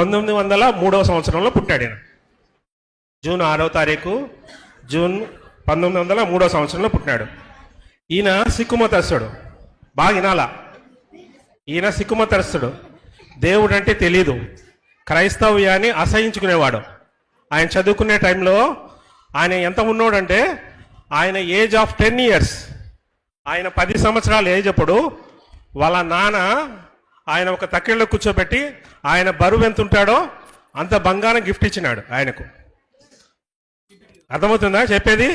1903 సంవత్సరంలో పుట్టాడు ఈయన. జూన్ 6వ తారీఖు జూన్ 1903 సంవత్సరంలో పుట్టినాడు. ఈయన సిక్కు మతస్థుడు. బాగా వినాలా, ఈయన సిక్కు మతస్థుడు. దేవుడు అంటే తెలీదు, క్రైస్తవ్యాన్ని అసహించుకునేవాడు. ఆయన చదువుకునే టైంలో ఆయన ఎంత ఉన్నోడంటే ఆయన ఏజ్ ఆఫ్ 10 years, ఆయన 10 సంవత్సరాల ఏజ్ అప్పుడు వాళ్ళ నాన్న ఆయన ఒక తక్కెళ్ళలో కూర్చోబెట్టి ఆయన బరువు ఎంత ఉంటాడో అంత బంగారం గిఫ్ట్ ఇచ్చినాడు ఆయనకు. అర్థమవుతుందా చెప్పేది?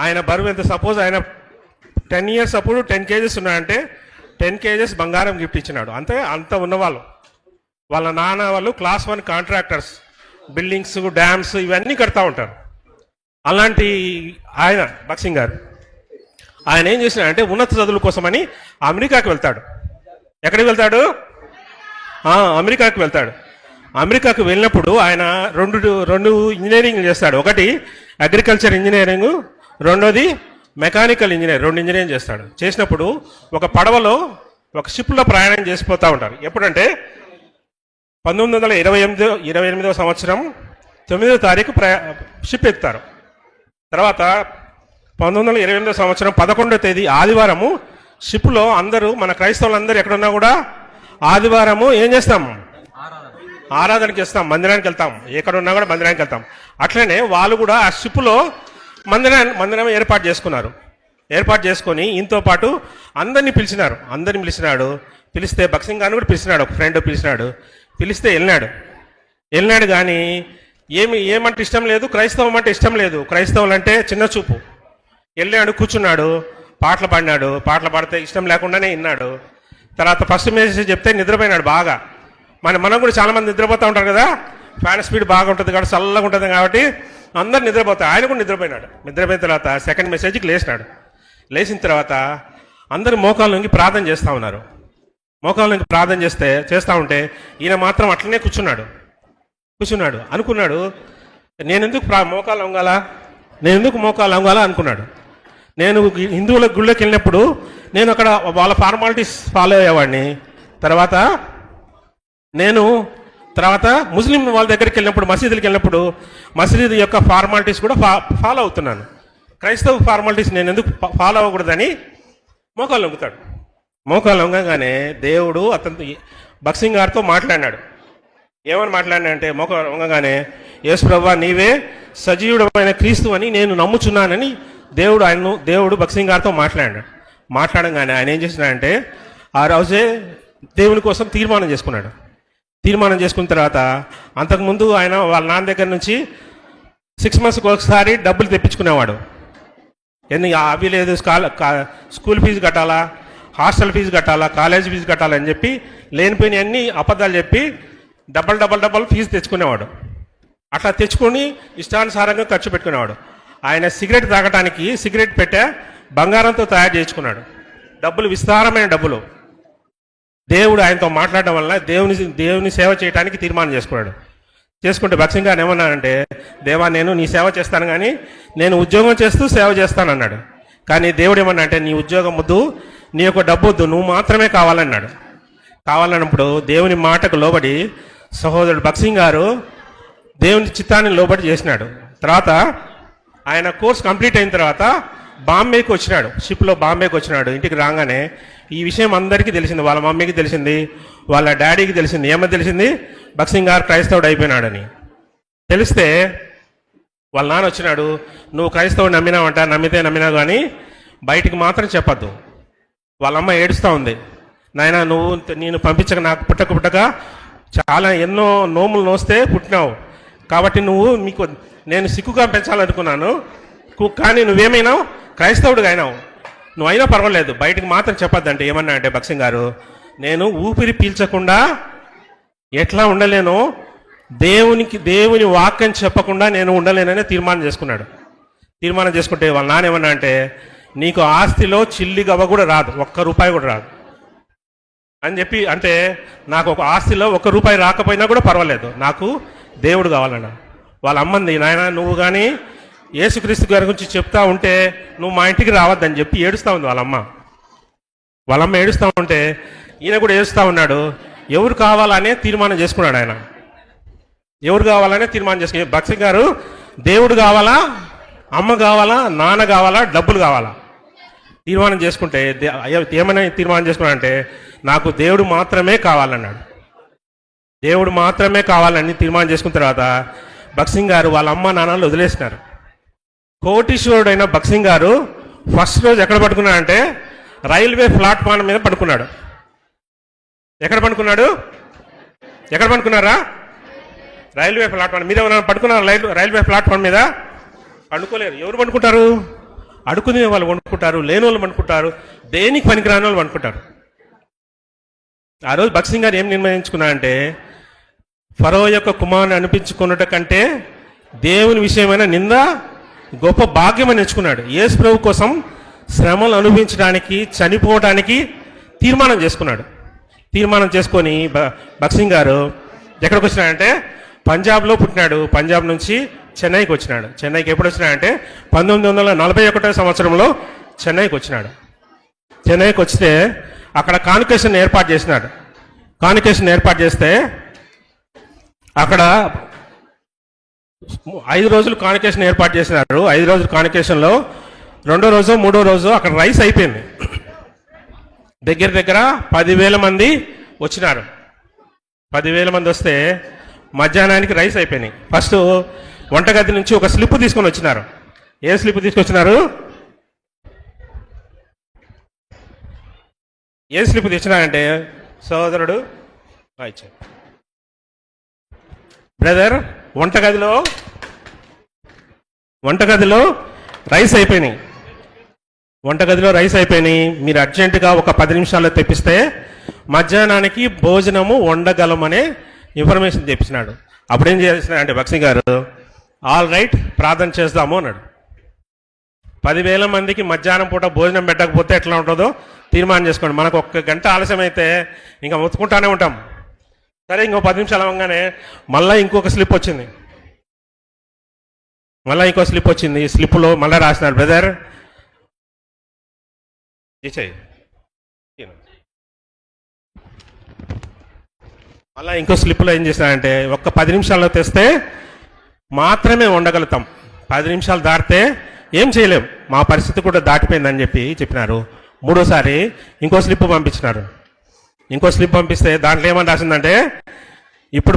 ఆయన బరువు ఎంత, సపోజ్ ఆయన 10 years అప్పుడు 10 kgs ఉన్నాడంటే 10 kgs బంగారం గిఫ్ట్ ఇచ్చినాడు. అంత ఉన్నవాళ్ళు. వాళ్ళ నాన్న వాళ్ళు క్లాస్ 1 కాంట్రాక్టర్స్, బిల్డింగ్స్, డ్యామ్స్ ఇవన్నీ కడతా ఉంటారు. అలాంటి ఆయన భగత్ గారు ఆయన ఏం చేసినాడంటే ఉన్నత చదువుల కోసమని అమెరికాకి వెళ్తాడు. ఎక్కడికి వెళ్తాడు? అమెరికాకి వెళ్తాడు. అమెరికాకు వెళ్ళినప్పుడు ఆయన రెండు ఇంజనీరింగ్ చేస్తాడు. ఒకటి అగ్రికల్చర్ ఇంజనీరింగ్, రెండోది మెకానికల్ ఇంజనీర్. 2 ఇంజనీరింగ్ చేస్తాడు. చేసినప్పుడు ఒక పడవలో ఒక షిప్లో ప్రయాణం చేసిపోతూ ఉంటారు. ఎప్పుడంటే 1928 సంవత్సరం 9వ తారీఖు షిప్ ఎక్కుతారు. తర్వాత 1928 సంవత్సరం 11వ తేదీ ఆదివారము షిప్లో అందరూ, మన క్రైస్తవులందరూ ఎక్కడున్నా కూడా ఆదివారము ఏం చేస్తాం? ఆరాధనకి చేస్తాం, మందిరానికి వెళ్తాం. ఎక్కడున్నా కూడా మందిరానికి వెళ్తాం. అట్లనే వాళ్ళు కూడా ఆ షిప్లో మందిరం ఏర్పాటు చేసుకున్నారు. ఏర్పాటు చేసుకొని ఈయనతో పాటు అందరినీ పిలిచినాడు. పిలిస్తే భగత్ సింగ్ గారిని కూడా పిలిచినాడు. ఒక ఫ్రెండ్ పిలిస్తే వెళ్ళినాడు. కానీ ఏమంటే ఇష్టం లేదు, క్రైస్తవం అంటే ఇష్టం లేదు. క్రైస్తవులు అంటే చిన్న చూపు. వెళ్ళాడు, కూర్చున్నాడు, పాటలు పాడితే ఇష్టం లేకుండానే విన్నాడు. తర్వాత ఫస్ట్ మెసేజ్ చెప్తే నిద్రపోయినాడు బాగా. మనం కూడా చాలా మంది నిద్రపోతూ ఉంటారు కదా, ఫ్యాన్ స్పీడ్ బాగా ఉంటుంది కాబట్టి, చల్లగా ఉంటుంది కాబట్టి అందరు నిద్రపోతారు. ఆయన కూడా నిద్రపోయినాడు. నిద్రపోయిన తర్వాత సెకండ్ మెసేజ్కి లేచిన తర్వాత అందరు మోకాళ్ళ నుంచి ప్రార్థన చేస్తూ ఉన్నారు. మోకాళ్ళ నుంచి ప్రార్థన చేస్తూ ఉంటే ఈయన మాత్రం అట్లనే కూర్చున్నాడు. అనుకున్నాడు, నేను ఎందుకు మోకాళ్ళు వంగాలా అనుకున్నాడు. నేను హిందువుల గుళ్ళకి వెళ్ళినప్పుడు నేను అక్కడ వాళ్ళ ఫార్మాలిటీస్ ఫాలో అయ్యేవాడిని. తర్వాత ముస్లిం వాళ్ళ దగ్గరికి వెళ్ళినప్పుడు, మసీదులకి వెళ్ళినప్పుడు మసీదు యొక్క ఫార్మాలిటీస్ కూడా ఫాలో అవుతున్నాను. క్రైస్తవ ఫార్మాలిటీస్ నేను ఎందుకు ఫాలో అవ్వకూడదని మోకాళ్ళు వంగుతాడు. మోకాళ్ళు వంగగానే దేవుడు భగత్ సింగ్ గారితో మాట్లాడినాడు. ఏమని మాట్లాడినాడంటే, మోకాళ్ళు వంగగానే, యేసు ప్రభువా నీవే సజీవుడమైన క్రీస్తు అని నేను నమ్ముచున్నానని దేవుడు భగత్ సింగ్ గారితో మాట్లాడగానే ఆయన ఏం చేసినాడంటే ఆ రోజే దేవుని కోసం తీర్మానం చేసుకున్న తర్వాత, అంతకుముందు ఆయన వాళ్ళ నాన్న దగ్గర నుంచి 6 monthsకి ఒకసారి డబ్బులు తెప్పించుకునేవాడు. అవి లేదు, స్కూల్ ఫీజు కట్టాలా, హాస్టల్ ఫీజు కట్టాలా, కాలేజ్ ఫీజు కట్టాలని చెప్పి లేనిపోయిన అన్ని అబద్ధాలు చెప్పి డబల్ ఫీజు తెచ్చుకునేవాడు. అట్లా తెచ్చుకొని ఇష్టానుసారంగా ఖర్చు పెట్టుకునేవాడు. ఆయన సిగరెట్ తాగటానికి సిగరెట్ పెట్టే బంగారంతో తయారు చేయించుకున్నాడు. విస్తారమైన డబ్బులు. దేవుడు ఆయనతో మాట్లాడడం వల్ల దేవుని సేవ చేయడానికి తీర్మానం చేసుకుంటే భగత్ సింగ్ గారు ఏమన్నానంటే, దేవా నేను నీ సేవ చేస్తాను కానీ నేను ఉద్యోగం చేస్తూ సేవ చేస్తానన్నాడు. కానీ దేవుడు ఏమన్నా అంటే, నీ ఉద్యోగం వద్దు, నీ యొక్క డబ్బు వద్దు, నువ్వు మాత్రమే కావాలన్నప్పుడు దేవుని మాటకు లోబడి సహోదరుడు భగత్ సింగ్ గారు దేవుని చిత్తాన్ని లోబడి చేసినాడు. తర్వాత ఆయన కోర్స్ కంప్లీట్ అయిన తర్వాత బాంబేకి వచ్చినాడు. షిప్లో బాంబేకి వచ్చినాడు. ఇంటికి రాగానే ఈ విషయం అందరికీ తెలిసింది. వాళ్ళ మమ్మీకి తెలిసింది, వాళ్ళ డాడీకి తెలిసింది. ఏమని తెలిసింది? భగత్ సింగ్ గారు క్రైస్తవుడు అయిపోయినాడని తెలిస్తే వాళ్ళ నాన్న వచ్చినాడు, నువ్వు క్రైస్తవుడు నమ్మినా కానీ బయటికి మాత్రం చెప్పద్దు. వాళ్ళమ్మ ఏడుస్తూ ఉంది, నాయన నేను పంపించక, నాకు పుట్టక చాలా ఎన్నో నోములు నోస్తే పుట్టినావు కాబట్టి నేను సిక్కుగా పెంచాలనుకున్నాను, కానీ నువ్వేమైనావు? క్రైస్తవుడిగా అయినావు. నువ్వు అయినా పర్వాలేదు, బయటికి మాత్రం చెప్పొద్దంటే ఏమన్నా అంటే భగత్ సింగ్ గారు, నేను ఊపిరి పీల్చకుండా ఎట్లా ఉండలేనో దేవుని వాక్యం చెప్పకుండా నేను ఉండలేనని తీర్మానం చేసుకుంటే వాళ్ళ నాన్న ఏమన్నా అంటే, నీకు ఆస్తిలో చిల్లి గవ్వ కూడా రాదు, ₹1 కూడా రాదు అని చెప్పి, అంటే నాకు ఒక ఆస్తిలో ₹1 రాకపోయినా కూడా పర్వాలేదు, నాకు దేవుడు కావాలన్నా. వాళ్ళ అమ్మంది, నాయన నువ్వు కానీ యేసుక్రీస్తు గారి గురించి చెప్తా ఉంటే నువ్వు మా ఇంటికి రావద్దని చెప్పి ఏడుస్తూ ఉంది వాళ్ళమ్మ ఏడుస్తూ ఉంటే ఈయన కూడా ఏడుస్తూ ఉన్నాడు. ఎవరు కావాలనే తీర్మానం చేసుకున్నాడు ఆయన. ఎవరు కావాలనే తీర్మానం చేసుకుని భక్సింగ్ గారు దేవుడు కావాలా, అమ్మ కావాలా, నాన్న కావాలా, డబ్బులు కావాలా తీర్మానం చేసుకుంటే ఏమైనా తీర్మానం చేసుకున్నాడంటే నాకు దేవుడు మాత్రమే కావాలన్నాడు. దేవుడు మాత్రమే కావాలని తీర్మానం చేసుకున్న తర్వాత భక్సింగ్ గారు వాళ్ళ అమ్మ నాన్నలు వదిలేసినారు. కోటీశ్వరుడైన భక్సింగ్ గారు ఫస్ట్ రోజు ఎక్కడ పడుకున్నాడంటే రైల్వే ప్లాట్ఫామ్ మీద పడుకున్నాడు. ఎక్కడ పడుకున్నాడు? ఎక్కడ పడుకున్నారా? రైల్వే ప్లాట్ఫామ్ మీద ఎవరైనా పడుకున్నారు? రైల్వే ప్లాట్ఫామ్ మీద పండుకోలేరు. ఎవరు పండుకుంటారు? అడుకునే వాళ్ళు వండుకుంటారు, లేని వాళ్ళు వండుకుంటారు, దేనికి పనికిరాని వాళ్ళు వండుకుంటారు. ఆ రోజు భక్సింగ్ గారు ఏం నిర్ణయించుకున్నారంటే ఫరో యొక్క కుమారుని అనిపించుకున్నట కంటే దేవుని విషయమైన నింద గొప్ప భాగ్యం అని ఎంచుకున్నాడు. యేసు ప్రభు కోసం శ్రమలు అనుభవించడానికి, చనిపోవడానికి తీర్మానం చేసుకున్నాడు. తీర్మానం చేసుకొని భక్సింగ్ గారు ఎక్కడికి వచ్చినాడంటే పంజాబ్లో పుట్టినాడు. పంజాబ్ నుంచి చెన్నైకి వచ్చినాడు. చెన్నైకి ఎప్పుడు వచ్చినాడంటే 1941 సంవత్సరంలో చెన్నైకి వచ్చినాడు. చెన్నైకి వస్తే అక్కడ కాన్వకేషన్ ఏర్పాటు చేసినాడు. కాన్వకేషన్ ఏర్పాటు చేస్తే అక్కడ 5 రోజులు కాన్వకేషన్ ఏర్పాటు చేసినారు. 5 రోజుల కాన్వకేషన్లో 2వ రోజు 3వ రోజు అక్కడ రైస్ అయిపోయింది. దగ్గర దగ్గర 10,000 మంది వచ్చినారు. 10,000 మంది వస్తే మధ్యాహ్నానికి రైస్ అయిపోయినాయి. ఫస్ట్ వంటగది నుంచి ఒక స్లిప్ తీసుకొని వచ్చినారు. ఏ స్లిప్ తీసుకొచ్చినారు? ఏ స్లిప్ తెచ్చినారంటే సోదరుడు బ్రదర్ వంటగదిలో రైస్ అయిపోయినాయి. వంటగదిలో రైస్ అయిపోయినాయి. మీరు అర్జెంటుగా ఒక 10 నిమిషాల్లో తెప్పిస్తే మధ్యాహ్నానికి భోజనము వండగలమనే ఇన్ఫర్మేషన్ తెప్పించినాడు. అప్పుడేం చేసినా అంటే భక్సింగ్ గారు ఆల్ రైట్ ప్రార్థన చేద్దాము అన్నాడు. 10,000 మందికి మధ్యాహ్నం పూట భోజనం పెట్టకపోతే ఎట్లా ఉంటుందో తీర్మానం చేసుకోండి. మనకు 1 గంట ఆలస్యం అయితే ఇంకా మొత్తుకుంటానే ఉంటాం. సరే ఇంకో 10 నిమిషాలు అవ్వగానే మళ్ళీ ఇంకొక స్లిప్ వచ్చింది. ఈ స్లిప్లో మళ్ళీ రాసినాడు బ్రదర్ మళ్ళీ ఇంకో స్లిప్లో ఏం చేసినాడంటే ఒక్క 10 నిమిషాల్లో తెస్తే మాత్రమే ఉండగలుగుతాం, 10 నిమిషాలు దాటితే ఏం చేయలేం, మా పరిస్థితి కూడా దాటిపోయిందని చెప్పినారు. 3వసారి ఇంకో స్లిప్ పంపించినారు. ఇంకో స్లిప్ పంపిస్తే దాంట్లో ఏమని రాసిందంటే ఇప్పుడు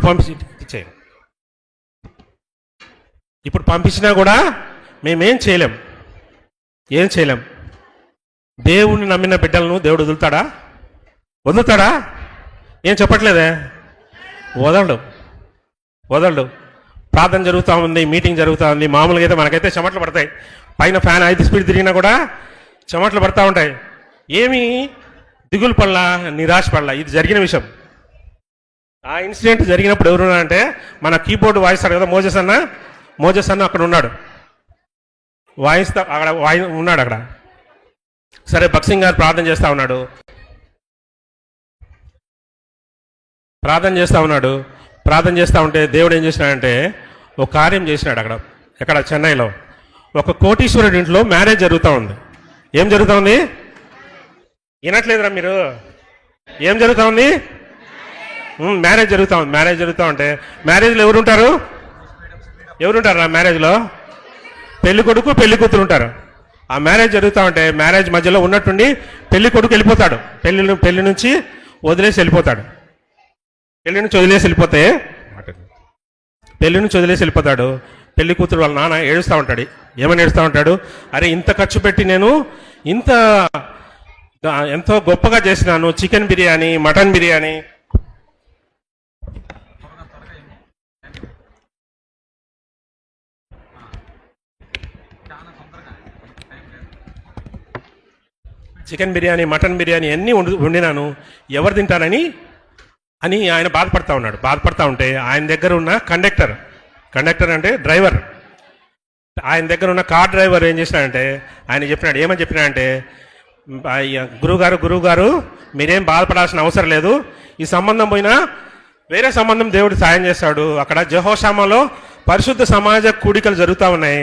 పంపించినా కూడా మేమేం చేయలేం, దేవుణ్ణి నమ్మిన బిడ్డలను దేవుడు వదులుతాడా? ఏం చెప్పట్లేదే, వదలడు. ప్రార్థన జరుగుతూ ఉంది, మీటింగ్ జరుగుతూ ఉంది. మామూలుగా అయితే మనకైతే చెమటలు పడతాయి, పైన ఫ్యాన్ 5 స్పీడ్ తిరిగినా కూడా చెమటలు పడతా ఉంటాయి. ఏమీ దిగులు పడలా, నిరాశ పడలా. ఇది జరిగిన విషయం. ఆ ఇన్సిడెంట్ జరిగినప్పుడు ఎవరున్నా అంటే మన కీబోర్డు వాయిస్తాడు కదా మోజెస్ అన్న అక్కడ ఉన్నాడు, ఉన్నాడు అక్కడ. సరే భక్సింగ్ గారు ప్రార్థన చేస్తూ ఉన్నాడు. ప్రార్థన చేస్తూ ఉంటే దేవుడు ఏం చేసినాడంటే ఒక కార్యం చేసినాడు. ఎక్కడ చెన్నైలో ఒక కోటీశ్వరుడి ఇంట్లో మ్యారేజ్ జరుగుతూ ఉంది. ఏం జరుగుతూ ఉంది? వినట్లేదురా మీరు? ఏం జరుగుతూ ఉంది? మ్యారేజ్ జరుగుతూ ఉంది. మ్యారేజ్ జరుగుతూ ఉంటే మ్యారేజ్లో ఎవరుంటారు ఆ మ్యారేజ్లో? పెళ్లి కొడుకు పెళ్లి కూతురు ఉంటారు. ఆ మ్యారేజ్ జరుగుతూ ఉంటే మ్యారేజ్ మధ్యలో ఉన్నట్టుండి పెళ్లి కొడుకు వెళ్ళిపోతాడు. పెళ్లి నుంచి వదిలేసి వెళ్ళిపోతాడు. పెళ్లి నుంచి వదిలేసి వెళ్ళిపోతాడు. పెళ్లి కూతురు వాళ్ళ నాన్న ఏడుస్తూ ఉంటాడు. ఏమని ఏడుస్తూ ఉంటాడు? అరే ఇంత ఖర్చు పెట్టి నేను ఎంతో గొప్పగా చేసినాను, chicken biryani, mutton biryani, mutton biryani అన్నీ వండినాను, ఎవరు తింటారని ఆయన బాధపడతా ఉన్నాడు. బాధపడతా ఉంటే ఆయన దగ్గర ఉన్న కండక్టర్ అంటే డ్రైవర్, ఆయన దగ్గర ఉన్న కార్ డ్రైవర్ ఏం చేసినాడంటే ఏమని చెప్పినాడంటే గురువుగారు మీరేం బాధపడాల్సిన అవసరం లేదు, ఈ సంబంధం పోయినా వేరే సంబంధం దేవుడు సాయం చేస్తాడు. అక్కడ జెహోషామాలో పరిశుద్ధ సమాజ కూడికలు జరుగుతూ ఉన్నాయి.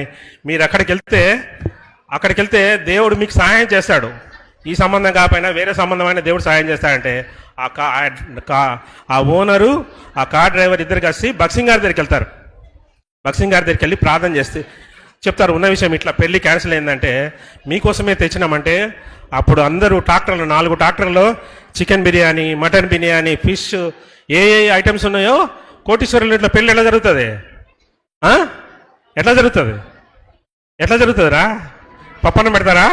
మీరు అక్కడికి వెళ్తే దేవుడు మీకు సహాయం చేస్తాడు. ఈ సంబంధం కాకపోయినా వేరే సంబంధమైన దేవుడు సహాయం చేస్తాడంటే ఆ ఓనరు ఆ కార్ డ్రైవర్ ఇద్దరు కలిసి బక్సింగ్ గారి దగ్గరికి వెళ్తారు. బక్సింగ్ గారి దగ్గరికి వెళ్ళి ప్రార్థన చేస్తే చెప్తారు, ఉన్న విషయం ఇట్లా పెళ్లి క్యాన్సిల్ అయిందంటే మీకోసమే తెచ్చినామంటే అప్పుడు అందరూ ట్రాక్టర్లు 4 ట్రాక్టర్లో chicken biryani, mutton biryani, fish ఏ ఐటమ్స్ ఉన్నాయో కోటీశ్వరులు ఇట్లా పెళ్ళి ఎట్లా జరుగుతుంది? ఎట్లా జరుగుతుంది? ఎట్లా జరుగుతుందిరా? పప్పన్నం పెడతారా?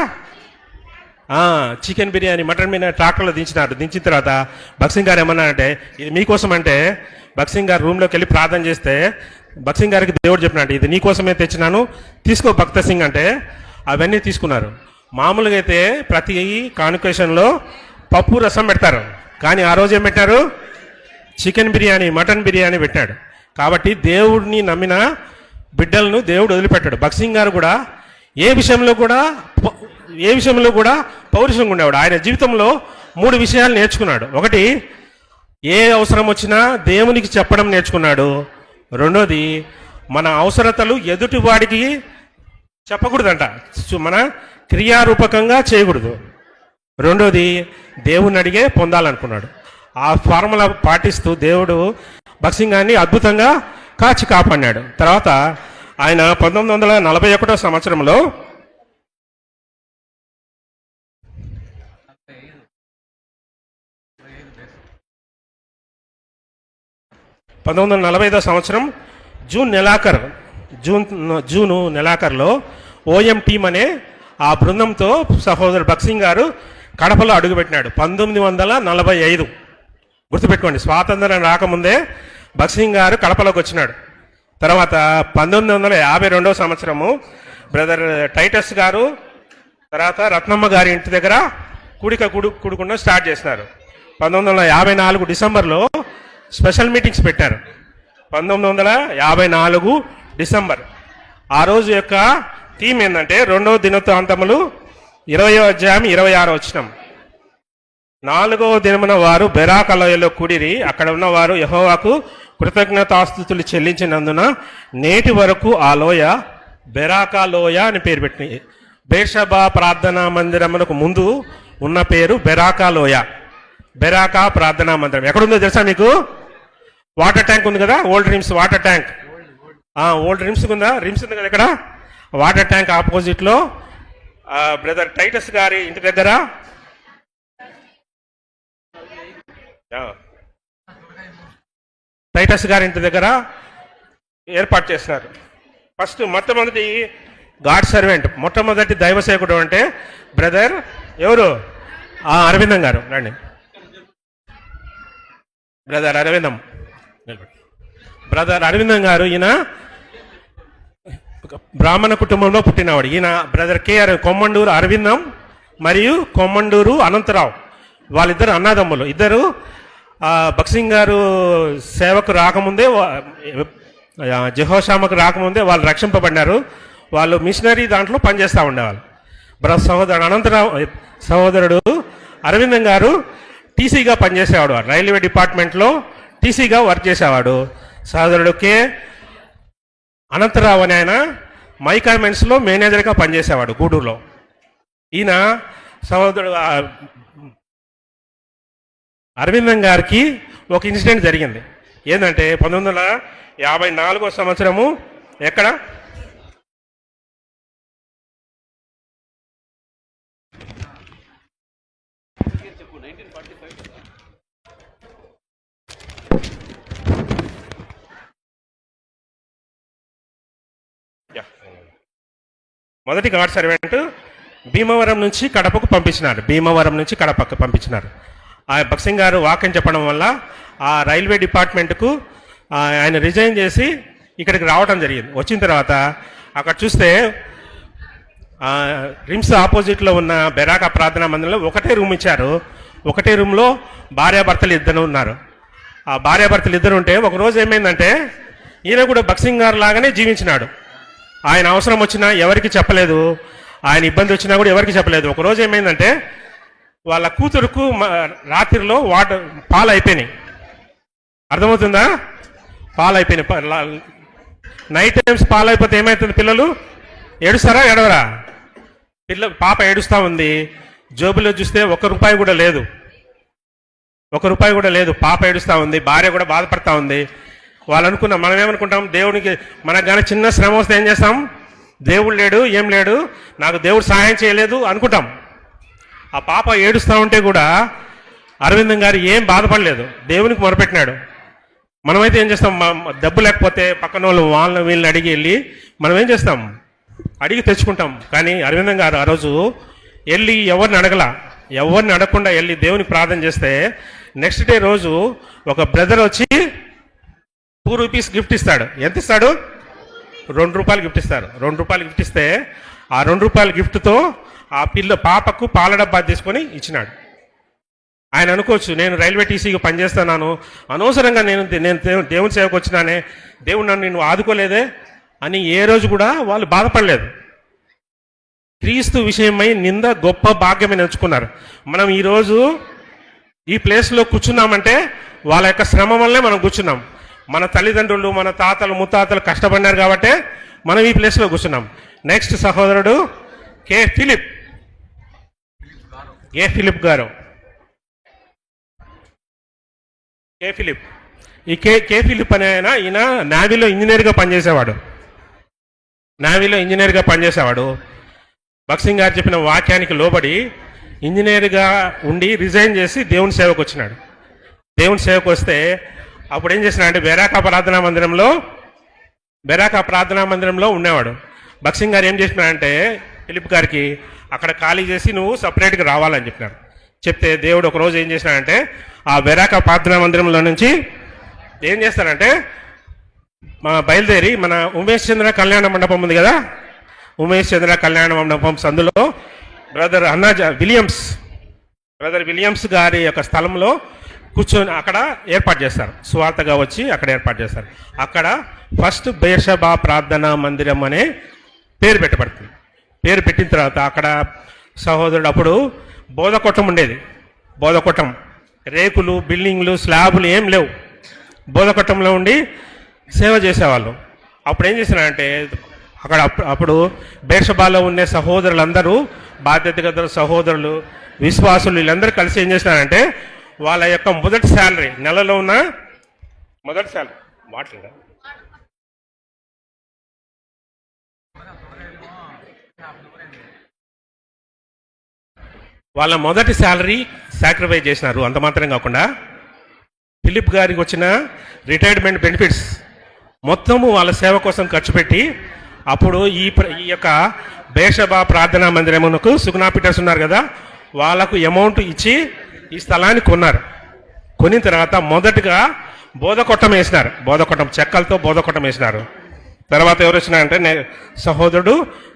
చికెన్ బిర్యానీ, మటన్ బిర్యానీ ట్రాక్టర్లో దించినారు. దించిన తర్వాత బక్సింగ్ గారు ఏమన్నారంటే ఇది మీకోసం అంటే బక్సింగ్ గారు రూమ్లోకి వెళ్ళి ప్రార్థన చేస్తే బక్సింగ్ గారికి దేవుడు చెప్పినట్టు ఇది నీకోసమే తెచ్చినాను, తీసుకో భక్త సింగ్ అంటే అవన్నీ తీసుకున్నారు. మామూలుగా అయితే ప్రతి కాన్వకేషన్లో పప్పు రసం పెడతారు, కానీ ఆ రోజు ఏం పెట్టారు? చికెన్ బిర్యానీ, మటన్ బిర్యానీ పెట్టాడు. కాబట్టి దేవుడిని నమ్మిన బిడ్డలను దేవుడు వదిలిపెట్టాడు. బక్సింగ్ గారు కూడా ఏ విషయంలో కూడా పౌరుషంగా ఉండేవాడు. ఆయన జీవితంలో 3 విషయాలు నేర్చుకున్నాడు. ఒకటి, ఏ అవసరం వచ్చినా దేవునికి చెప్పడం నేర్చుకున్నాడు. రెండోది, మన అవసరతలు ఎదుటి వాడికి చెప్పకూడదంట, మన క్రియారూపకంగా చేయకూడదు. రెండోది, దేవుణ్ణి అడిగే పొందాలనుకున్నాడు. ఆ ఫార్ములా పాటిస్తూ దేవుడు బక్సింగ్ గారిని అద్భుతంగా కాచి కాపాడినాడు. తర్వాత ఆయన 1941 సంవత్సరంలో 1945 సంవత్సరం జూను నెలాఖరులో ఓఎం టీమ్ అనే ఆ బృందంతో సహోదరు బక్సింగ్ గారు కడపలో అడుగుపెట్టినాడు. 1945 గుర్తుపెట్టుకోండి, స్వాతంత్రం రాకముందే బక్సింగ్ గారు కడపలోకి వచ్చినాడు. తర్వాత 1952 సంవత్సరము బ్రదర్ టైటస్ గారు తర్వాత రత్నమ్మ గారి ఇంటి దగ్గర కూడుకుండా స్టార్ట్ చేసినారు. 1954 డిసెంబర్లో స్పెషల్ మీటింగ్స్ పెట్టారు. 1954 డిసెంబర్ ఆ రోజు యొక్క థీమ్ ఏంటంటే 2వ దినవృత్తాంతములు 20వ అధ్యాయం 26వ వచనం. 4వ దినమున వారు బెరాకా లోయలో కూడిరి. అక్కడ ఉన్నవారు యెహోవాకు కృతజ్ఞతాస్తుతులు చెల్లించినందున నేటి వరకు ఆ లోయ బెరాకా లోయ అని పేరు పెట్టింది. బేర్షబా ప్రార్థనా మందిరమునకు ముందు ఉన్న పేరు బెరాకా లోయ. బెరాకా ప్రార్థనా మందిరం ఎక్కడుందో తెలుసా మీకు? వాటర్ ట్యాంక్ ఉంది కదా, old RIMS water tank. Old RIMS ఉందా? రిమ్స్ ఉంది కదా ఇక్కడ. వాటర్ ట్యాంక్ ఆపోజిట్ లో బ్రదర్ టైటస్ గారి ఇంటి దగ్గర ఏర్పాటు చేస్తున్నారు. ఫస్ట్ మొట్టమొదటి గాడ్ సర్వెంట్, మొట్టమొదటి దైవ సేవకుడు అంటే బ్రదర్ ఎవరు? అరవిందం గారు. రండి బ్రదర్ అరవిందం గారు. ఈయన బ్రాహ్మణ కుటుంబంలో పుట్టినవాడు. ఈయన బ్రదర్ కేఆర్ కొమ్మండూరు అరవిందం మరియు కొమ్మండూరు అనంతరావు, వాళ్ళిద్దరు అన్నదమ్ములు. ఇద్దరు బక్సింగ్ గారు సేవకు రాకముందే, జెహోషామకు రాకముందే వాళ్ళు రక్షింపబడినారు. వాళ్ళు మిషనరీ దాంట్లో పనిచేస్తూ ఉండేవాళ్ళు. సహోదరుడు అనంతరావు సహోదరుడు అరవిందం గారు టీసీగా పనిచేసేవాడు. రైల్వే డిపార్ట్మెంట్లో టీసీగా వర్క్ చేసేవాడు. సహోదరుడు కే అనంతరావు అని ఆయన మైకామెన్స్లో మేనేజర్గా పనిచేసేవాడు గూడూరులో. ఈయన సహోదరుడు అరవిందం గారికి ఒక ఇన్సిడెంట్ జరిగింది. ఏంటంటే 1954 సంవత్సరము ఎక్కడ మొదటి గాడ్ సర్వెంట్ భీమవరం నుంచి కడపకు పంపించినారు. ఆ బక్సింగ్ గారు వాక్యం చెప్పడం వల్ల ఆ రైల్వే డిపార్ట్మెంట్కు ఆయన రిజైన్ చేసి ఇక్కడికి రావడం జరిగింది. వచ్చిన తర్వాత అక్కడ చూస్తే రిమ్స్ ఆపోజిట్లో ఉన్న బెరాకా ప్రార్థనా మందిరంలో ఒకటే రూమ్ ఇచ్చారు. ఒకటే రూమ్లో భార్యాభర్తలు ఇద్దరు ఉన్నారు. ఆ భార్యాభర్తలు ఇద్దరు ఉంటే ఒకరోజు ఏమైందంటే ఈయన కూడా బక్సింగ్ గారు లాగానే జీవించినాడు. ఆయన అవసరం వచ్చినా ఎవరికి చెప్పలేదు, ఆయన ఇబ్బంది వచ్చినా కూడా ఎవరికి చెప్పలేదు. ఒకరోజు ఏమైందంటే వాళ్ళ కూతురుకు రాత్రిలో పాలు అయిపోయినాయి. అర్థమవుతుందా? పాలు అయిపోయినాయి. నైట్ టైమ్స్ పాలు అయిపోతే ఏమవుతుంది? పిల్లలు ఏడుస్తారా ఏడవరా? పాప ఏడుస్తూ ఉంది. జోబులో చూస్తే ₹1 కూడా లేదు. రూపాయి కూడా లేదు. పాప ఏడుస్తూ ఉంది, భార్య కూడా బాధపడతా ఉంది. వాళ్ళు అనుకున్నాం, మనం ఏమనుకుంటాం, దేవునికి మనకు కానీ చిన్న శ్రమ వస్తే ఏం చేస్తాం, దేవుడు లేడు, ఏం లేడు, నాకు దేవుడు సహాయం చేయలేదు అనుకుంటాం. ఆ పాప ఏడుస్తూ ఉంటే కూడా అరవిందం గారు ఏం బాధపడలేదు, దేవునికి మొరపెట్టినాడు. మనమైతే ఏం చేస్తాం, డబ్బు లేకపోతే పక్కన వాళ్ళని వీళ్ళని అడిగి వెళ్ళి మనం ఏం చేస్తాం, అడిగి తెచ్చుకుంటాం. కానీ అరవిందం గారు ఆ రోజు వెళ్ళి ఎవరిని అడగకుండా వెళ్ళి దేవునికి ప్రార్థన చేస్తే నెక్స్ట్ డే రోజు ఒక బ్రదర్ వచ్చి 2 రూపీస్ గిఫ్ట్ ఇస్తాడు. ఎంత ఇస్తాడు? 2 రూపాయలు గిఫ్ట్ ఇస్తారు. 2 రూపాయలు గిఫ్ట్ ఇస్తే ఆ 2 రూపాయల గిఫ్ట్తో ఆ పాపకు పాల డబ్బా తీసుకొని ఇచ్చినాడు. ఆయన అనుకోవచ్చు, నేను రైల్వే టీసీగా పనిచేస్తున్నాను, అనవసరంగా నేను దేవుని సేవకు వచ్చినానే, దేవుడు నన్ను నేను ఆదుకోలేదే అని ఏ రోజు కూడా వాళ్ళు బాధపడలేదు. క్రీస్తు విషయమై నింద గొప్ప భాగ్యమని ఎంచుకున్నారు. మనం ఈరోజు ఈ ప్లేస్లో కూర్చున్నామంటే వాళ్ళ యొక్క శ్రమ వల్లే మనం కూర్చున్నాం. మన తల్లిదండ్రులు, మన తాతలు, ముత్తాతలు కష్టపడినారు కాబట్టే మనం ఈ ప్లేస్లో కూర్చున్నాం. నెక్స్ట్ సహోదరుడు కే ఫిలిప్ గారు. ఈ కే ఫిలిప్ అనే ఈయన నావీలో ఇంజనీర్గా పనిచేసేవాడు. భక్సింగ్ గారు చెప్పిన వాక్యానికి లోబడి ఇంజనీర్గా ఉండి రిజైన్ చేసి దేవుని సేవకు వచ్చినాడు. దేవుని సేవకు వస్తే అప్పుడు ఏం చేసినాడంటే బెరాకా ప్రార్థనా మందిరంలో ఉండేవాడు. భక్సింగ్ గారు ఏం చేసినాడంటే ఫిలిప్ గారికి అక్కడ ఖాళీ చేసి నువ్వు సపరేట్గా రావాలని చెప్పినాడు. చెప్తే దేవుడు ఒకరోజు ఏం చేసినాడంటే ఆ బెరాకా ప్రార్థనా మందిరంలో నుంచి ఏం చేస్తాడంటే బయలుదేరి మన ఉమేష్ చంద్ర కళ్యాణ మండపం ఉంది కదా, ఉమేష్ చంద్ర కళ్యాణ మండపం సందులో బ్రదర్ విలియమ్స్ గారి యొక్క స్థలంలో కూర్చొని అక్కడ ఏర్పాటు చేస్తారు. సువార్తగా వచ్చి అక్కడ ఏర్పాటు చేస్తారు. అక్కడ ఫస్ట్ బెర్షబా ప్రార్థనా మందిరం అనే పేరు పెట్టబడుతుంది. పేరు పెట్టిన తర్వాత అక్కడ సహోదరుడు అప్పుడు బోధకొట్టం ఉండేది. బోధకొట్టం రేకులు, బిల్డింగ్లు, స్లాబులు ఏం లేవు. బోధకొట్టంలో ఉండి సేవ చేసేవాళ్ళు. అప్పుడు ఏం చేసినారంటే అప్పుడు బెర్షబాలో ఉండే సహోదరులందరూ, బాధ్యత గల సహోదరులు, విశ్వాసులు వీళ్ళందరూ కలిసి ఏం చేసినారంటే వాళ్ళ యొక్క మొదటి శాలరీ, నెలలో ఉన్న మొదటి శాలరీ వాళ్ళ మొదటి శాలరీ సాక్రిఫైస్ చేసినారు. అంత మాత్రం కాకుండా ఫిలిప్ గారికి వచ్చిన రిటైర్మెంట్ బెనిఫిట్స్ మొత్తము వాళ్ళ సేవ కోసం ఖర్చు పెట్టి అప్పుడు ఈ యొక్క బెర్షబా ప్రార్థనా మందిరమునకు సుగుణా పీటర్స్ ఉన్నారు కదా, వాళ్ళకు అమౌంట్ ఇచ్చి ఈ స్థలాన్ని కొన్నారు. కొనిన తర్వాత మొదటగా బోధకొట్టం వేసినారు. బోధకొట్టం చెక్కలతో బోధకొట్టం వేసినారు. తర్వాత ఎవరు వచ్చినారంటే సహోదరుడు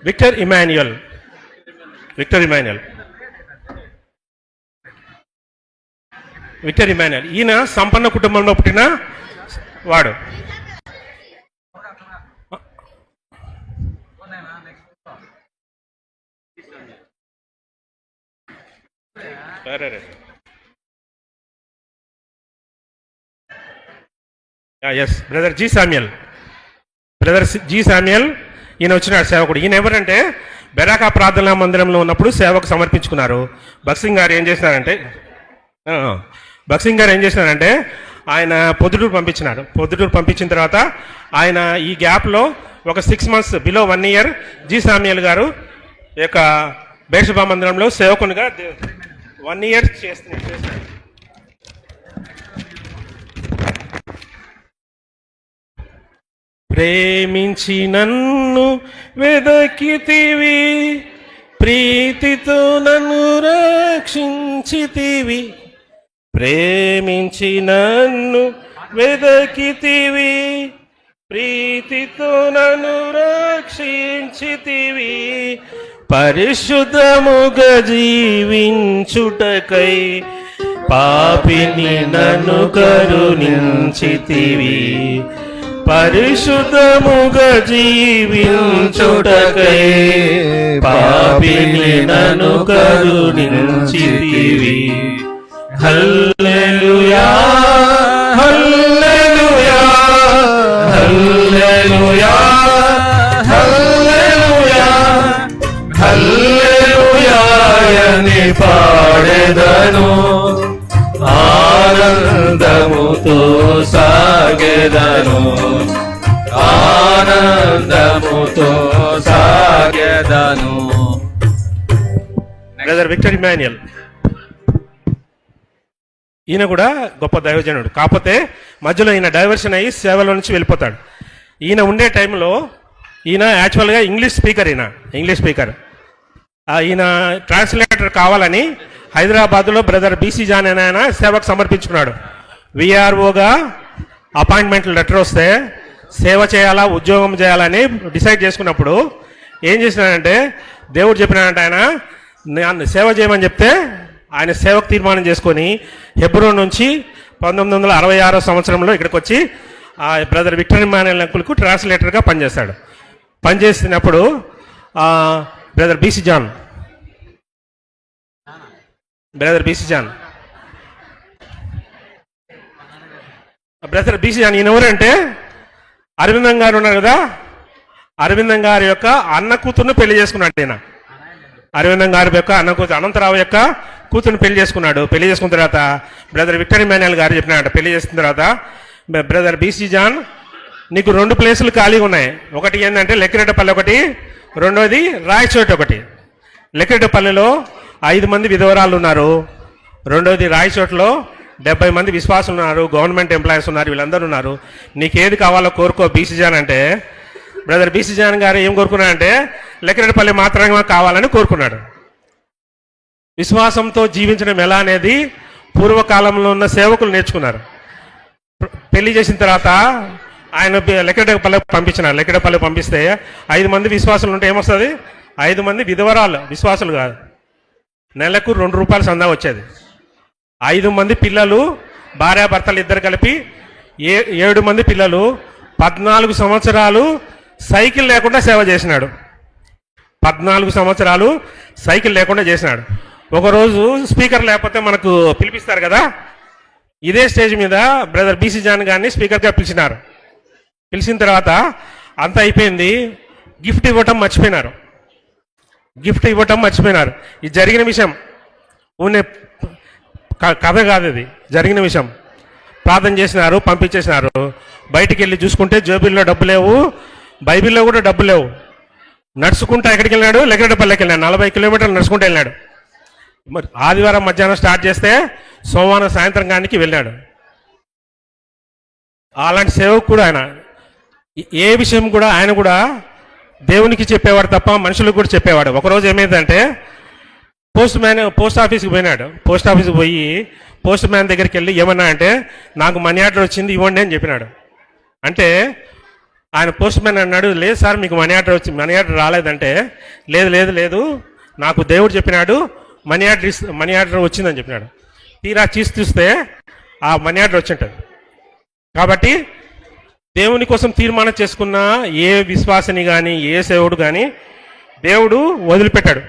విక్టర్ ఇమాన్యుయల్. ఈయన సంపన్న కుటుంబంలో పుట్టిన వాడు. బ్రదర్ జీ శామ్యుయల్ ఈయన వచ్చినాడు సేవకుడు. ఈయన ఎవరంటే బెరాకా ప్రార్థనా మందిరంలో ఉన్నప్పుడు సేవకు సమర్పించుకున్నారు. భక్సింగ్ గారు ఏం చేసినారంటే ఆయన పొద్దుటూరు పంపించిన తర్వాత ఆయన ఈ గ్యాప్లో ఒక 6 months below 1 year G Samuel గారు యొక్క బెర్షబా మందిరంలో సేవకునిగా 1 year చేస్తున్నారు. ప్రేమించి నన్ను వెదకితివి, ప్రీతితో నన్ను రక్షించితివి. ప్రేమించి నన్ను వెదకితివి, ప్రీతితో నన్ను రక్షించితివి. పరిశుద్ధముగా జీవించుటకై పాపిని నన్ను కరుణించితివి. పరిశుద్ధముగా జీవించుటకై పాపిని నన్ను కరుణించితివి. హల్లెలూయా హల్లెలూయా హల్లెలూయా హల్లెలూయా హల్లెలూయా అని పాడెదను. ఆనందముతో సాగెదను. బ్రదర్ విక్టర్ ఇమాన్యుయల్, ఈయన కూడా గొప్ప దైవజనుడు. కాకపోతే మధ్యలో ఈయన డైవర్షన్ అయ్యి సేవలో నుంచి వెళ్ళిపోతాడు. ఈయన ఉండే టైంలో ఈయన యాక్చువల్గా ఇంగ్లీష్ స్పీకర్. English speaker. ఈయన ట్రాన్స్లేటర్ కావాలని హైదరాబాద్లో బ్రదర్ బీసీ జాన్ అనే ఆయన సేవకు సమర్పించుకున్నాడు. విఆర్ఓగా అపాయింట్మెంట్ లెటర్ వస్తే సేవ చేయాలా ఉద్యోగం చేయాలని డిసైడ్ చేసుకున్నప్పుడు ఏం చేసినాడంటే, దేవుడు చెప్పినాడంటే ఆయన సేవ చేయమని చెప్తే ఆయన సేవకు తీర్మానం చేసుకొని హెబ్రోన్ నుంచి 1966 సంవత్సరంలో ఇక్కడికి వచ్చి ఆ బ్రదర్ విక్టర్ ఇమాన్యుయల్ అంకుల్కు ట్రాన్స్లేటర్గా పనిచేస్తాడు. పనిచేసినప్పుడు brother BC John brother BC John ఈయన ఎవరంటే అరవిందం గారు ఉన్నారు కదా, అరవిందం గారి యొక్క అన్న కూతురును పెళ్లి చేసుకున్నాడు. ఈయన అరవిందం గారి యొక్క అన్న కూతురు అనంతరావు యొక్క కూతురుని పెళ్లి చేసుకున్నాడు. పెళ్లి చేసుకున్న తర్వాత బ్రదర్ విక్టర్ ఇమాన్యుయల్ గారు చెప్పినాడు, పెళ్లి చేసుకున్న తర్వాత బ్రదర్ బీసీ జాన్ నీకు 2 ప్లేసులు ఖాళీగా ఉన్నాయి. ఒకటి ఏంటంటే లెక్కిరెడ్డపల్లి ఒకటి, రెండోది రాయచోటి ఒకటి. లెక్కిరెడ్డపల్లిలో 5 మంది విధవరాలు ఉన్నారు. రెండోది రాయచోట్లో 70 మంది విశ్వాసులు ఉన్నారు, గవర్నమెంట్ ఎంప్లాయీస్ ఉన్నారు, వీళ్ళందరూ ఉన్నారు. నీకేది కావాలో కోరుకో బీసీ జాన్ అంటే, బ్రదర్ బీసీ జాన్ గారు ఏం కోరుకున్నాడంటే లెక్కిరెడ్డపల్లి మాత్రమే కావాలని కోరుకున్నాడు. విశ్వాసంతో జీవించడం ఎలా అనేది పూర్వకాలంలో ఉన్న సేవకులు నేర్చుకున్నారు. పెళ్లి చేసిన తర్వాత ఆయన లెక్కిరెడ్డపల్లి పంపించినారు. లెక్కిరెడ్డపల్లి పంపిస్తే 5 మంది విశ్వాసులు ఉంటే ఏమొస్తుంది? 5 మంది విధవరాలు, విశ్వాసులు కాదు. నెలకు ₹2 సందా వచ్చేది. 5 మంది పిల్లలు, భార్యాభర్తలు ఇద్దరు కలిపి 7 మంది పిల్లలు. 14 సంవత్సరాలు సైకిల్ లేకుండా సేవ చేసినాడు. 14 సంవత్సరాలు సైకిల్ లేకుండా చేసినాడు. ఒకరోజు స్పీకర్ లేకపోతే మనకు పిలిపిస్తారు కదా, ఇదే స్టేజ్ మీద బ్రదర్ బీసీ జాన్ గారిని స్పీకర్గా పిలిచినారు. పిలిచిన తర్వాత అంతా అయిపోయింది, గిఫ్ట్ ఇవ్వటం మర్చిపోయినారు. ఇది జరిగిన విషయం, ఊనే కథ కాదు, ఇది జరిగిన విషయం. ప్రార్థన చేసినారు, పంపించేసినారు. బయటికి వెళ్ళి చూసుకుంటే జేబుల్లో డబ్బు లేవు, బైబిల్లో కూడా డబ్బు లేవు. నడుచుకుంటూ ఎక్కడికి వెళ్ళినాడు? లెక్కిరెడ్డపల్లికి వెళ్ళాడు. 40 కిలోమీటర్లు నడుచుకుంటూ వెళ్ళాడు. మరి ఆదివారం మధ్యాహ్నం స్టార్ట్ చేస్తే సోమవారం సాయంత్రం కానికి వెళ్ళాడు. అలాంటి సేవకు కూడా ఆయన ఏ విషయం కూడా ఆయన కూడా దేవునికి చెప్పేవాడు తప్ప మనుషులకు కూడా చెప్పేవాడు. ఒకరోజు ఏమైందంటే పోస్ట్ ఆఫీస్కి పోయినాడు. పోస్ట్ ఆఫీస్కి పోయి పోస్ట్ మ్యాన్ దగ్గరికి వెళ్ళి ఏమన్నా అంటే నాకు మనీ ఆర్డర్ వచ్చింది ఇవ్వండి అని చెప్పినాడు. అంటే ఆయన పోస్ట్ మ్యాన్ అన్నాడు, లేదు సార్ మీకు మనీ ఆర్డర్ రాలేదంటే, లేదు నాకు దేవుడు చెప్పినాడు మనీ ఆర్డర్ వచ్చిందని చెప్పినాడు. తీరా చూస్తే ఆ మనీ ఆర్డర్ వచ్చి ఉంటుంది. కాబట్టి దేవుని కోసం తీర్మానం చేసుకున్న ఏ విశ్వాసని కానీ ఏ సేవకుడు కానీ దేవుడు వదిలిపెట్టాడు.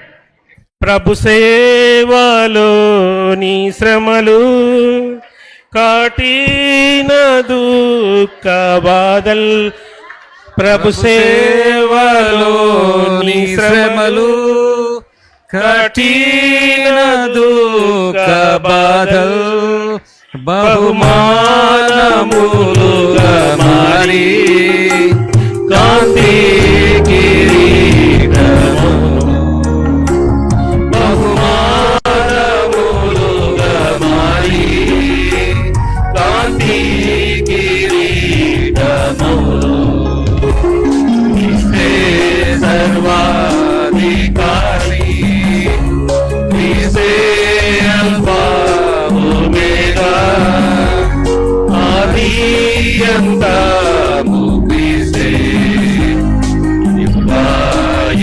ప్రభు సేవలో నీ శ్రమలు కాటిన దుఃఖ బాధల్, ప్రభు సేవలో నీ శ్రమలు కఠిన దుఃఖ బాధల్ బహుమానములుగా మారి కాంతి కిరీటము, బహుమానములుగా మారి కాంతి కిరీటము, ఇస్తే సర్వాధికారి, ఇస్తే అల్ఫా ఒమేగా, ఆదియంతము క్రీస్తే,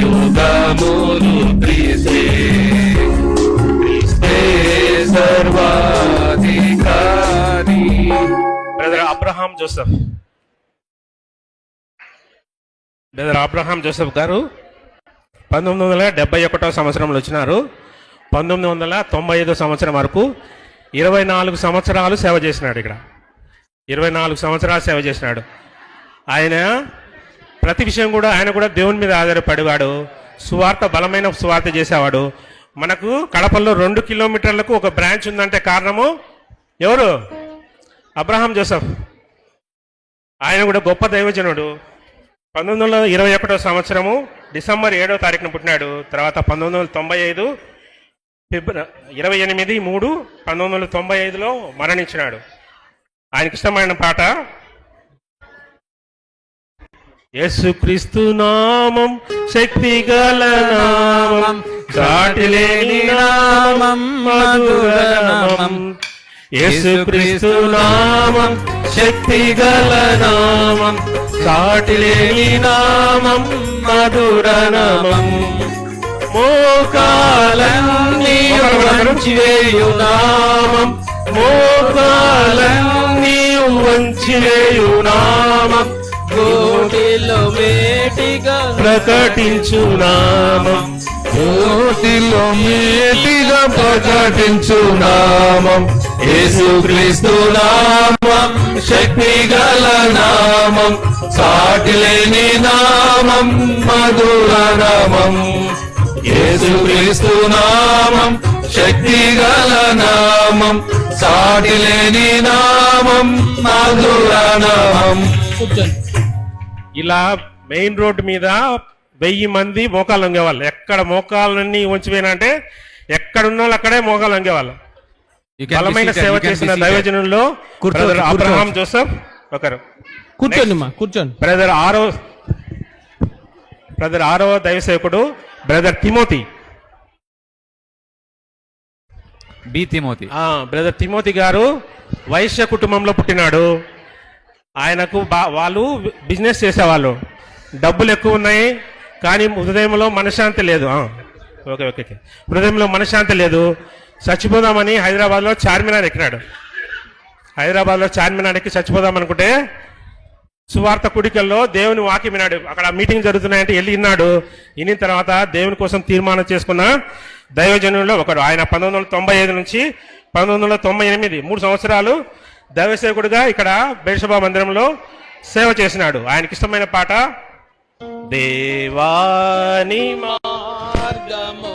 యుగములు క్రీస్తే, క్రీస్తే సర్వాధికారి. బ్రదర్ అబ్రహాం జోసెఫ్ గారు 1971 సంవత్సరంలో వచ్చినారు. 1995 సంవత్సరం వరకు 24 సంవత్సరాలు సేవ చేసినాడు. ఇక్కడ 24 సంవత్సరాలు సేవ చేసినాడు. ఆయన ప్రతి విషయం కూడా ఆయన కూడా దేవుని మీద ఆధారపడేవాడు. సువార్త, బలమైన సువార్త చేసేవాడు. మనకు కడపలో 2 కిలోమీటర్లకు ఒక బ్రాంచ్ ఉందంటే కారణము ఎవరు? Abraham Joseph. ఆయన కూడా గొప్ప దైవజనుడు. 1921 సంవత్సరము డిసెంబర్ 7వ తారీఖున పుట్టినాడు. తర్వాత 1995 ఫిబ్రవరి 28/3/1995లో మరణించినాడు. ఆయనకి ఇష్టమైన పాట యేసుక్రీస్తు నామం శక్తి గల నామం, సాటిలేని నామం మధుర నామం. యేసుక్రీస్తు నామం శక్తి గల నామం, సాటిలేని నామం మధుర నామం. మోకాలన్నీ వంచివేయు నామం, మోకాలన్నీ వంచివేయు నామం, కోటిలో మేటిగా ప్రకటించు నామం, కోటిలో మేటిగా ప్రకటించు నామం. యేసుక్రీస్తు నామం శక్తి గల నామం, సాటిలేని నామం మధుర నామం. యేసుక్రీస్తు నామం శక్తి గల నామం, సాటిలేని నామం మధుర నామం. ఇలా మెయిన్ రోడ్డు మీద 1000 మంది మోకాలు వంగేవాళ్ళు. ఎక్కడ మోకాలన్నీ ఉంచిపోయినంటే ఎక్కడున్న వాళ్ళు అక్కడే మోకాలు వంగేవాళ్ళు. బలమైన సేవ చేసిన దైవజనుల్లో బ్రదర్ అబ్రహాం జోసెఫ్ ఒకరు. కూర్చోండి మా కూర్చోండి. బ్రదర్ ఆరవ దైవ సేవకుడు brother Timothy. B Timothy. Brother Timothy గారు వైశ్య కుటుంబంలో పుట్టినాడు. ఆయనకు వాళ్ళు బిజినెస్ చేసేవాళ్ళు, డబ్బులు ఎక్కువ ఉన్నాయి కానీ హృదయంలో మనశ్శాంతి లేదు. ఓకే ఓకే ఓకే హృదయంలో మనశ్శాంతి లేదు. చచ్చిపోదామని హైదరాబాద్లో చార్మినార్ ఎక్కినాడు. హైదరాబాద్లో చార్మినార్ ఎక్కి చచ్చిపోదాం అనుకుంటే సువార్త కుడికల్లో దేవుని వాక్యం విన్నాడు. అక్కడ మీటింగ్ జరుగుతున్నాయంటే వెళ్ళి విన్నాడు. విన్న తర్వాత దేవుని కోసం తీర్మానం చేసుకున్న దైవజనుల్లో ఒకడు. ఆయన 1995 నుంచి 1998 3 సంవత్సరాలు దైవసేవకుడిగా ఇక్కడ బేర్షబా మందిరంలో సేవ చేసినాడు. ఆయనకి ఇష్టమైన పాట దేవాని మార్గము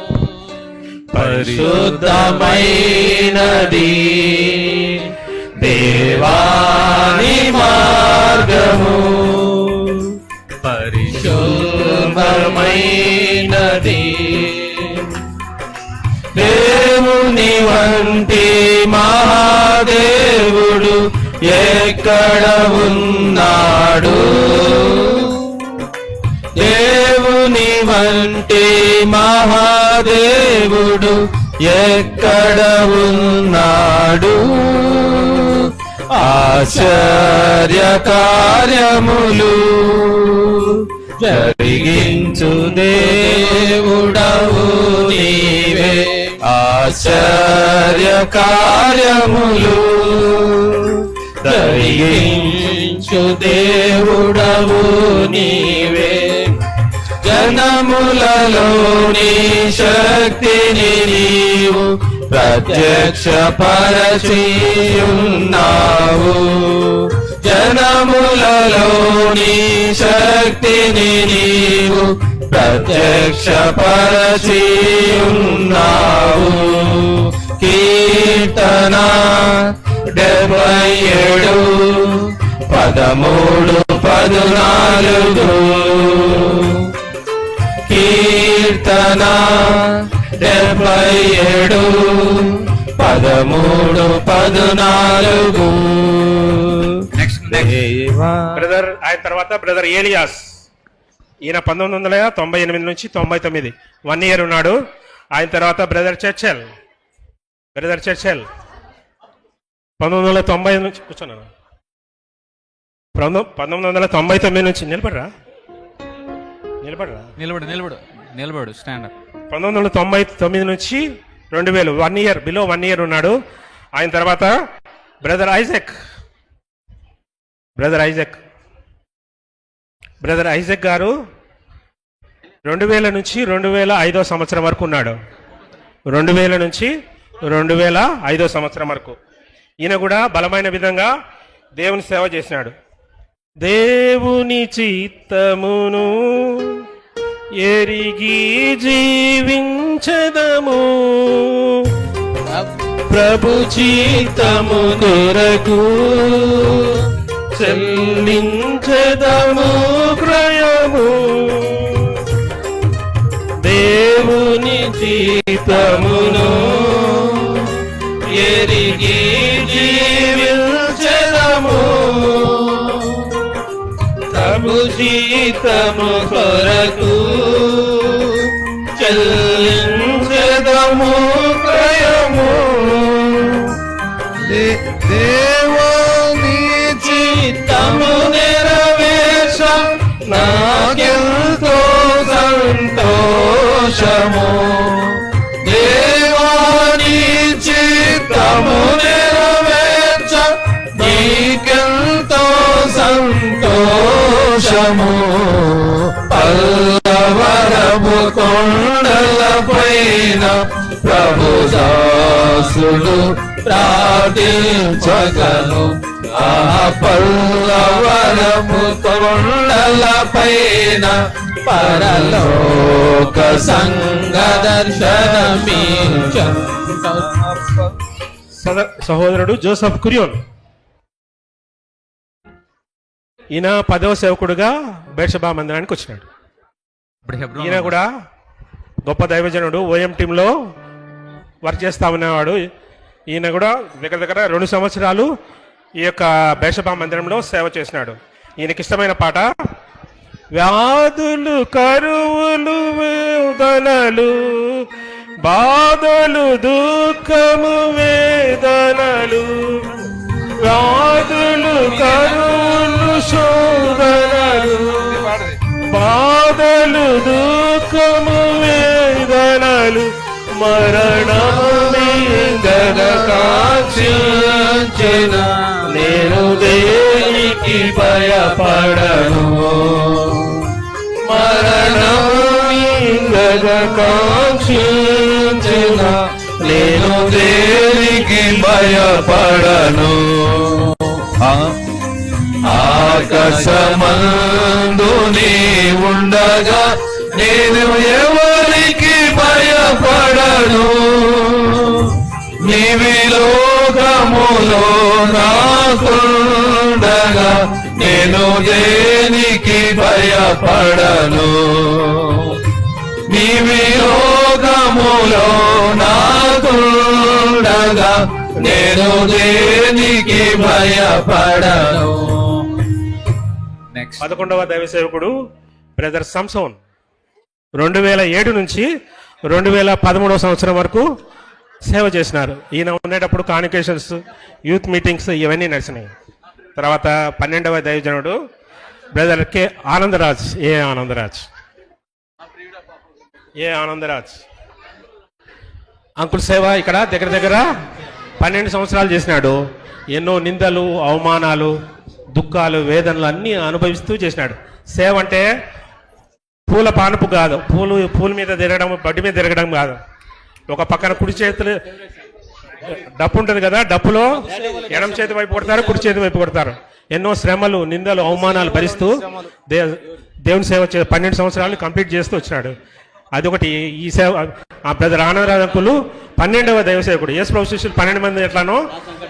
పరిశుద్ధమైనది, దేవాని మార్గము పరిశుద్ధమైనది, దేవుని వంటి మహాదేవుడు ఎక్కడ ఉన్నాడు, దేవుని వంటి మహాదేవుడు ఎక్కడ ఉన్నాడు, ఆశ్చర్య కార్యములు జరిగించు దేవుడవు నీవే, ఆశ్చర్య కార్యములు జరిగించు దేవుడవు నీవే, జనములలోని శక్తిని నీవు ప్రత్యక్షపరచియున్నావు, జనములలోని శక్తిని నీవు ప్రత్యక్షపరచియున్నావు. కీర్తన 77 13 14 కీర్తన 77 13 14. బ్రదర్ ఆయన తర్వాత బ్రదర్ ఏలియాస్. ఈయన 1998 నుంచి 99 1 ఇయర్ ఉన్నాడు. ఆయన తర్వాత బ్రదర్ చర్చల్ 1990 నుంచి కూర్చున్నాను 1999 నుంచి నిలబడరా నిలబడు స్టాండ్. 1999 నుంచి 2000 1 ఇయర్ బిలో 1 ఇయర్ ఉన్నాడు. ఆయన తర్వాత బ్రదర్ ఐజక్ గారు 2000 నుంచి 2005 సంవత్సరం వరకు ఉన్నాడు. 2000 నుంచి 2005 సంవత్సరం వరకు ఈయన కూడా బలమైన విధంగా దేవుని సేవ చేసినాడు. దేవుని చిత్తమును ఎరిగి జీవించదము, ప్రభు చిత్తము కొరకు చెల్లించెదము క్రయము దేవుని జీతమును ఎరిగి జీవించెదము ప్రభు జీతము కొరకు చెల్లించెదము క్రయము దేవుని చిత్తము నెరవేర్చ నాకెంతో సంతోషము దేవాని చిత్తము నెరవేర్చ నీకెంతో సంతోషము పల్లవరము కొండల పైన ప్రభుదాసుడు ప్రార్థించగను ఆ పల్లవరము కొండల పైన పరలోక సంగ సహోదరుడు జోసఫ్ కురియోన్. ఈయన 10వ సేవకుడుగా బేర్షెబా మందిరానికి వచ్చినాడు. ఇప్పుడు హెబ్రోన్ ఈయన కూడా గొప్ప దైవజనుడు, ఓఎం టీంలో వర్క్ చేస్తా ఉన్నవాడు. ఈయన కూడా దగ్గర దగ్గర 2 సంవత్సరాలు ఈ యొక్క బేర్షెబా మందిరంలో సేవ చేసినాడు. ఈయనకి ఇష్టమైన పాట వ్యాధులు కరువులు వేదనలు బాధలు దుఃఖము వేదనలు వ్యాధులు కరువులు శోధనలు బాధలు దుఃఖము వేదనలు మరణకాంక్షించిన నేను దేనికి భయపడను మరణకాంక్షించిన నేను దేనికి భయపడను ఆకాశమందు నీ ఉండగా నేను ఎవరికి భయపడను నీవి లోకములో నాకుండగా నేను దేనికి భయపడను నీవి లోకములో నాకుండగా నేను దేనికి భయపడను. నెక్స్ట్ 11వ దైవ సేవకుడు బ్రదర్ సంసోన్ 2007 నుంచి 2013వ సంవత్సరం వరకు సేవ చేసినారు. ఈయన ఉండేటప్పుడు కాన్వకేషన్స్, యూత్ మీటింగ్స్ ఇవన్నీ నడిచినాయి. తర్వాత 12వ దైవజనుడు బ్రదర్ కె ఆనందరాజ్, ఏ ఆనందరాజ్ అంకుల్ సేవ ఇక్కడ దగ్గర దగ్గర 12 సంవత్సరాలు చేసినాడు. ఎన్నో నిందలు, అవమానాలు, దుఃఖాలు, వేదనలు అన్నీ అనుభవిస్తూ చేసినాడు. సేవ అంటే పూల పానుపు కాదు, పూల మీద తిరగడం, బడ్డి మీద తిరగడం కాదు. ఒక పక్కన కుడి చేతులు డప్పు ఉంటుంది కదా, డప్పులో ఎడమ చేతి వైపు కొడతారు, కుడి చేతి వైపు కొడతారు. ఎన్నో శ్రమలు, నిందలు, అవమానాలు భరిస్తూ దేవుని సేవ 12 సంవత్సరాలు కంప్లీట్ చేస్తూ వచ్చినాడు. అదొకటి. ఈ సేవ ఆ బ్రదర్ ఆనందరాజ్ అంకులు 12వ దైవ సేవకుడు. యేసు ప్రభు శిష్యులు 12 మంది ఎట్లానో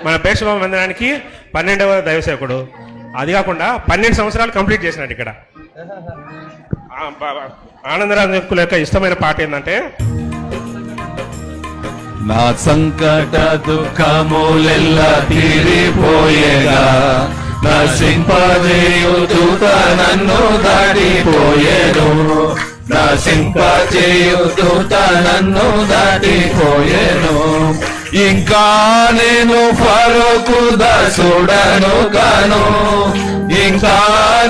మన బేర్షెబా మందిరానికి 12వ దైవ సేవకుడు. అది కాకుండా 12 సంవత్సరాలు కంప్లీట్ చేసినాడు ఇక్కడ. ఆనందరాజ్ అంకుల యొక్క ఇష్టమైన పాట ఏంటంటే నా సంకట దుఃఖములెల్లా తీరిపోయేగా నశింపజేయు దూత నన్ను దాటిపోయేను నశింపజేయు దూత నన్ను దాటిపోయేను ఇంకా నేను ఫరోకు దాసుడను గాను ఇంకా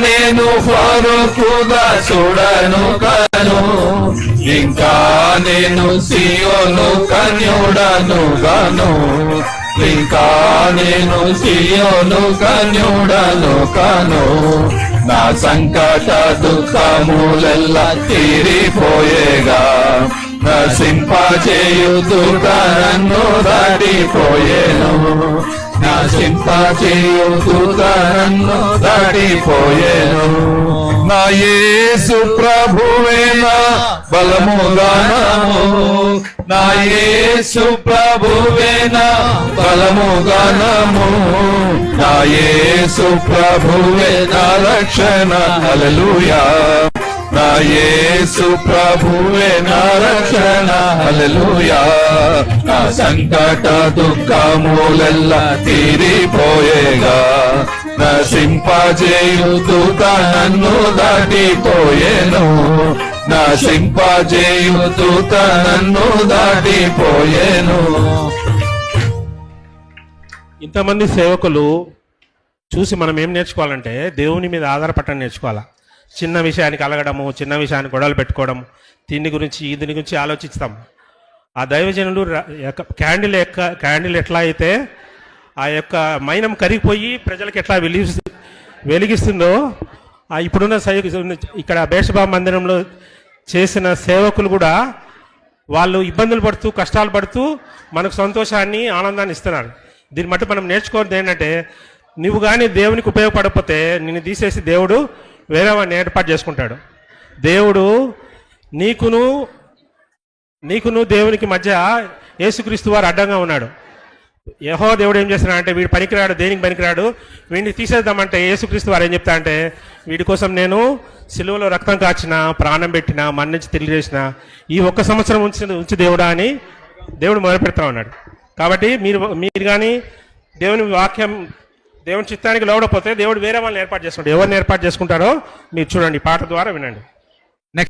నేను ఫరోకు దాసుడను గాను ఇంకా నేను సియోను కన్యుడను గాను ఇంకా నేను సియోను కన్యుడను కాను నా సంకట దుఃఖములెల్లా తీరిపోయేగా నశింపజేయు దూత నన్ను దాటిపోయేను నశింపజేయు దూత నన్ను దాటిపోయేను నా యేసు ప్రభువే నా బలము గానము నా యేసు ప్రభువే నా బలము గానము నా యేసు ప్రభువే నా రక్షణ హల్లెలూయా నా యేసు ప్రభువే నా రక్షణ హల్లెలూయా నా సంకట దుఃఖములెల్ల తీరిపోయేగా నశింపజేయుదుత నన్ను దాటిపోయేను నశింపజేయుదుత నన్ను దాటిపోయేను. ఇంతమంది సేవకులు చూసి మనం ఏం నేర్చుకోవాలంటే దేవుని మీద ఆధారపడటం నేర్చుకోవాలా. చిన్న విషయానికి అలగడము, చిన్న విషయానికి గొడవలు పెట్టుకోవడం, దీని గురించి ఆలోచిస్తాం. ఆ దైవజనులు క్యాండిల్ ఎట్లా అయితే ఆ యొక్క మైనం కరిగిపోయి ప్రజలకు ఎట్లా వెలిగిస్తుందో ఇప్పుడున్న ఇక్కడ బేషబా మందిరంలో చేసిన సేవకులు కూడా వాళ్ళు ఇబ్బందులు పడుతూ కష్టాలు పడుతూ మనకు సంతోషాన్ని ఆనందాన్ని ఇస్తున్నారు. దీన్ని బట్టి మనం నేర్చుకోవద్దు ఏంటంటే నువ్వు కానీ దేవునికి ఉపయోగపడకపోతే నిన్ను తీసేసి దేవుడు వేరే వాడిని ఏర్పాటు చేసుకుంటాడు. దేవుడు నీకును దేవునికి మధ్య యేసుక్రీస్తు వారు అడ్డంగా ఉన్నాడు. యెహోవా దేవుడు ఏం చేస్తున్నాడంటే వీడు పనికిరాడు, దేనికి పనికిరాడు, వీడిని తీసేద్దామంటే యేసుక్రీస్తు వారు ఏం చెప్తా అంటే వీడి కోసం నేను సిలువలో రక్తం కాచిన, ప్రాణం పెట్టిన, మన్నించి తిరిగి చేసిన, ఈ 1 సంవత్సరం ఉంచి దేవుడా అని దేవుడు మొదలుపెడతా ఉన్నాడు. కాబట్టి మీరు కానీ దేవుని వాక్యం దేవుని చిత్తానికి లోడపోతే దేవుడు వేరే వాళ్ళని ఏర్పాటు చేసుకుంటాడు. ఎవరిని ఏర్పాటు చేసుకుంటారో మీరు చూడండి, పాట ద్వారా వినండి.